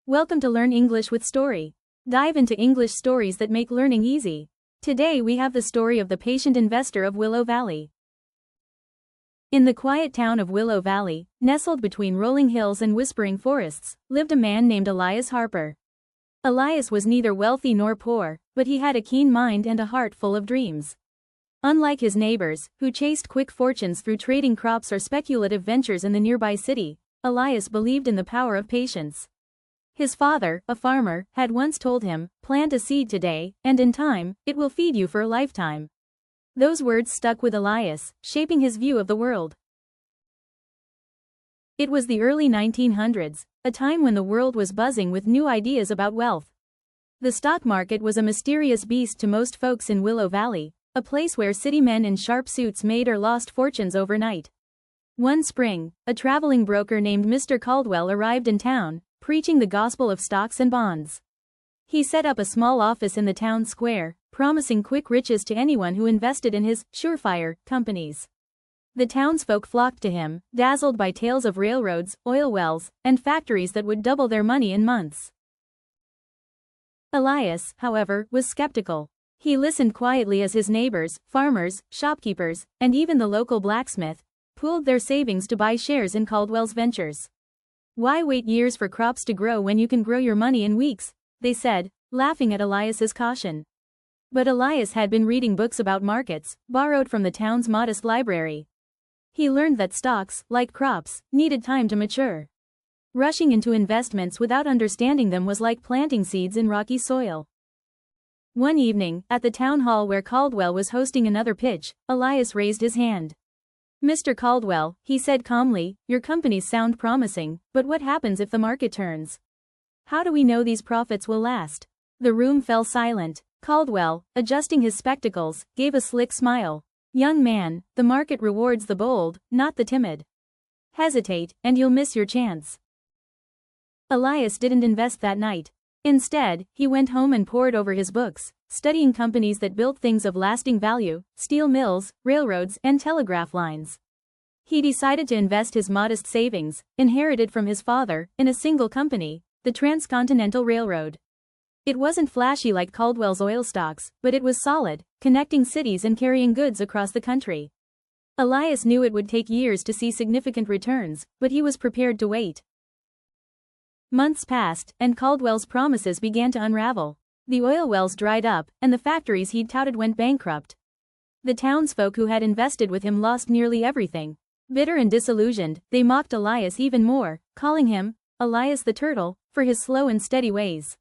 Welcome to Learn English with Story. Dive into English stories that make learning easy. Today we have the story of the patient investor of Willow Valley. In the quiet town of Willow Valley, nestled between rolling hills and whispering forests, lived a man named Elias Harper. Elias was neither wealthy nor poor, but he had a keen mind and a heart full of dreams. Unlike his neighbors, who chased quick fortunes through trading crops or speculative ventures in the nearby city, Elias believed in the power of patience. His father, a farmer, had once told him, "Plant a seed today, and in time, it will feed you for a lifetime." Those words stuck with Elias, shaping his view of the world. It was the early 1900s, a time when the world was buzzing with new ideas about wealth. The stock market was a mysterious beast to most folks in Willow Valley, a place where city men in sharp suits made or lost fortunes overnight. One spring, a traveling broker named Mr. Caldwell arrived in town, preaching the gospel of stocks and bonds. He set up a small office in the town square, promising quick riches to anyone who invested in his surefire companies. The townsfolk flocked to him, dazzled by tales of railroads, oil wells, and factories that would double their money in months. Elias, however, was skeptical. He listened quietly as his neighbors, farmers, shopkeepers, and even the local blacksmith, pooled their savings to buy shares in Caldwell's ventures. "Why wait years for crops to grow when you can grow your money in weeks?" they said, laughing at Elias's caution. But Elias had been reading books about markets, borrowed from the town's modest library. He learned that stocks, like crops, needed time to mature. Rushing into investments without understanding them was like planting seeds in rocky soil. One evening, at the town hall where Caldwell was hosting another pitch, Elias raised his hand. "Mr. Caldwell," he said calmly, "your companies sound promising, but what happens if the market turns? How do we know these profits will last?" The room fell silent. Caldwell, adjusting his spectacles, gave a slick smile. "Young man, the market rewards the bold, not the timid. Hesitate, and you'll miss your chance." Elias didn't invest that night. Instead, he went home and pored over his books, studying companies that built things of lasting value, steel mills, railroads, and telegraph lines. He decided to invest his modest savings, inherited from his father, in a single company, the Transcontinental Railroad. It wasn't flashy like Caldwell's oil stocks, but it was solid, connecting cities and carrying goods across the country. Elias knew it would take years to see significant returns, but he was prepared to wait. Months passed, and Caldwell's promises began to unravel. The oil wells dried up, and the factories he'd touted went bankrupt. The townsfolk who had invested with him lost nearly everything. Bitter and disillusioned, they mocked Elias even more, calling him Elias the Turtle, for his slow and steady ways.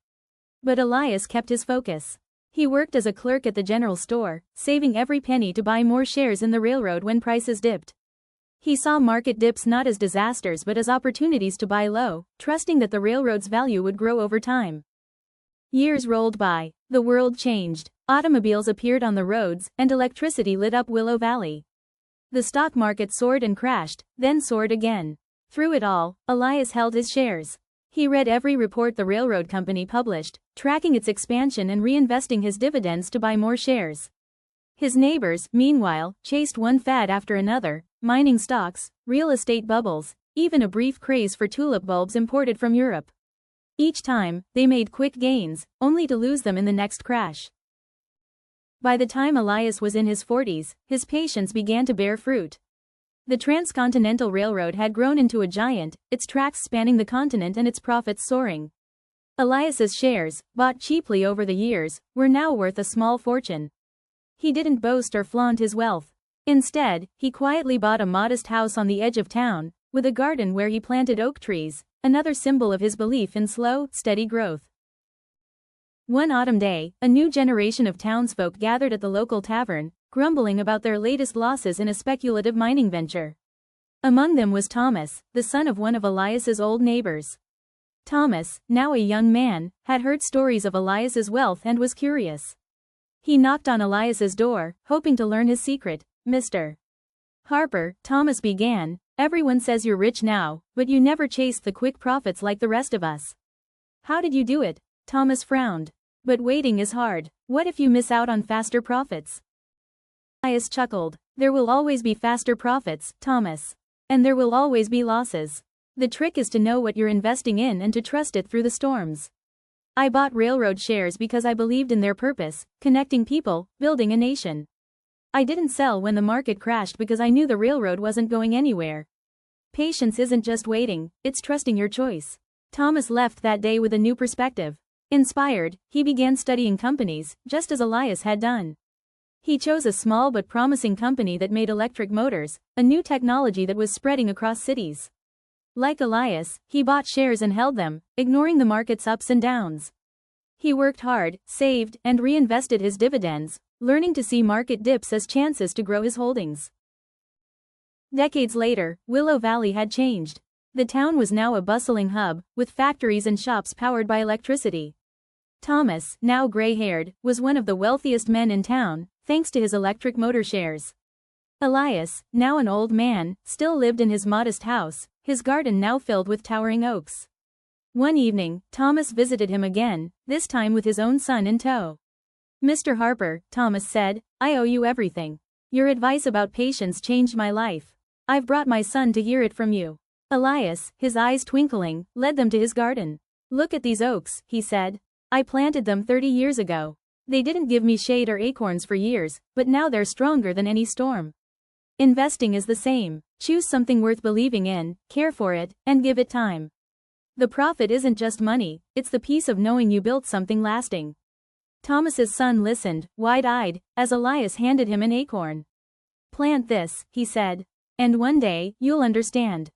But Elias kept his focus. He worked as a clerk at the general store, saving every penny to buy more shares in the railroad when prices dipped. He saw market dips not as disasters but as opportunities to buy low, trusting that the railroad's value would grow over time. Years rolled by. The world changed. Automobiles appeared on the roads, and electricity lit up Willow Valley. The stock market soared and crashed, then soared again. Through it all, Elias held his shares. He read every report the railroad company published, tracking its expansion and reinvesting his dividends to buy more shares. His neighbors, meanwhile, chased one fad after another, mining stocks, real estate bubbles, even a brief craze for tulip bulbs imported from Europe. Each time, they made quick gains, only to lose them in the next crash. By the time Elias was in his 40s, his patience began to bear fruit. The Transcontinental Railroad had grown into a giant, its tracks spanning the continent and its profits soaring. Elias's shares, bought cheaply over the years, were now worth a small fortune. He didn't boast or flaunt his wealth. Instead, he quietly bought a modest house on the edge of town, with a garden where he planted oak trees, another symbol of his belief in slow, steady growth. One autumn day, a new generation of townsfolk gathered at the local tavern, grumbling about their latest losses in a speculative mining venture. Among them was Thomas, the son of one of Elias's old neighbors. Thomas, now a young man, had heard stories of Elias's wealth and was curious. He knocked on Elias's door, hoping to learn his secret. "Mr. Harper," Thomas began, "everyone says you're rich now, but you never chased the quick profits like the rest of us. How did you do it?" Thomas frowned. "But waiting is hard. What if you miss out on faster profits?" Elias chuckled. "There will always be faster profits, Thomas. And there will always be losses. The trick is to know what you're investing in and to trust it through the storms. I bought railroad shares because I believed in their purpose, connecting people, building a nation. I didn't sell when the market crashed because I knew the railroad wasn't going anywhere. Patience isn't just waiting, it's trusting your choice. Thomas left that day with a new perspective. Inspired, he began studying companies, just as Elias had done. He chose a small but promising company that made electric motors, a new technology that was spreading across cities. Like Elias, he bought shares and held them, ignoring the market's ups and downs. He worked hard, saved, and reinvested his dividends, learning to see market dips as chances to grow his holdings. Decades later, Willow Valley had changed. The town was now a bustling hub, with factories and shops powered by electricity. Thomas, now gray-haired, was one of the wealthiest men in town, thanks to his electric motor shares. Elias, now an old man, still lived in his modest house, his garden now filled with towering oaks. One evening, Thomas visited him again, this time with his own son in tow. "Mr. Harper," Thomas said, "I owe you everything. Your advice about patience changed my life. I've brought my son to hear it from you." Elias, his eyes twinkling, led them to his garden. "Look at these oaks," he said. "I planted them 30 years ago. They didn't give me shade or acorns for years, but now they're stronger than any storm." Investing is the same. Choose something worth believing in, care for it, and give it time. The profit isn't just money, it's the peace of knowing you built something lasting. Thomas's son listened, wide-eyed, as Elias handed him an acorn. "Plant this," he said. "And one day, you'll understand."